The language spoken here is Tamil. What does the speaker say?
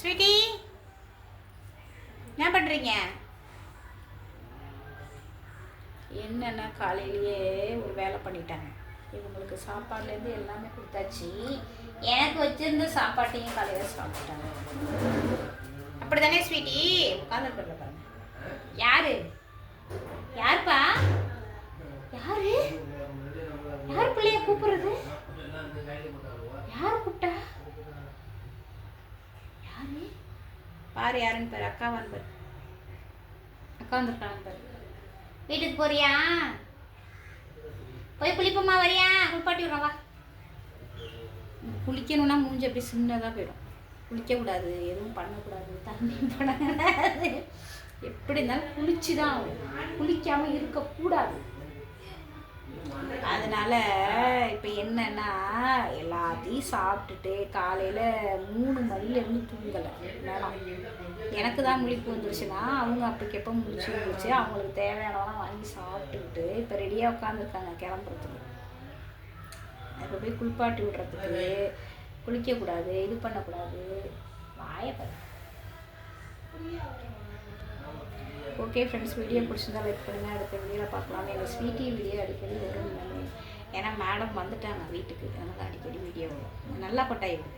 ஸ்வீட்டி என்ன பண்ணுறீங்க? என்னென்னா காலையிலேயே ஒரு வேலை பண்ணிட்டாங்க. இவங்களுக்கு சாப்பாடுலேருந்து எல்லாமே கொடுத்தாச்சு. எனக்கு வச்சிருந்த சாப்பாட்டையும் காலையில் சாப்பிட்டாங்க. அப்படி தானே ஸ்வீட்டி? உட்காந்துருக்குறத பாருங்க. யாரு யாருப்பா? யாரு யார் பிள்ளைய கூப்பிடுறது? யார் கூப்பிட்டா? யாரு பாரு, யாருன்னு பாரு. அக்காவான்னு பாரு. அக்கா வந்துருக்கான்னு பாரு. வீட்டுக்கு போறியா? போய் குளிப்போமா, வரியா? குளிப்பாட்டி விடுறோம் வா. குளிக்கணும்னா மூஞ்சி அப்படி சின்னதாக போயிடும். குளிக்கக்கூடாது, எதுவும் பண்ணக்கூடாது, தண்ணி பண்ணக்கூடாது. எப்படி இருந்தாலும் குளிச்சு தான் ஆகும். குளிக்காமல் இருக்கக்கூடாது. அதனால் இப்போ என்னன்னா எல்லாத்தையும் சாப்பிட்டுட்டு காலையில் 3 மணிலேருந்து தூங்கலை. வேணாம், எனக்கு தான் முழிப்பு வந்துருச்சுன்னா அவங்க அப்போக்கப்போ முழிச்சு வந்துருச்சு. அவங்களுக்கு தேவையானதெல்லாம் வாங்கி சாப்பிட்டுக்கிட்டு இப்போ ரெடியாக உட்காந்துருக்காங்க கிளம்புறதுக்கு. இப்போ போய் குளிப்பாட்டி விடுறதுக்கு, குளிக்கக்கூடாது, இது பண்ணக்கூடாது. வாயப்பாரு. ஓகே ஃப்ரெண்ட்ஸ், வீடியோ பிடிச்சிருந்தா லைக் பண்ணுங்கள். அடுத்த வீடியோவில் பார்க்கலாம். எங்கள் ஸ்வீட்டி வீடியோ அடிக்கடி வரும். ஏன்னா மேடம் வந்துட்டாங்க வீட்டுக்கு, அதனால் அடிக்கடி வீடியோ வரும். நல்லா கொட்டாயிடும்.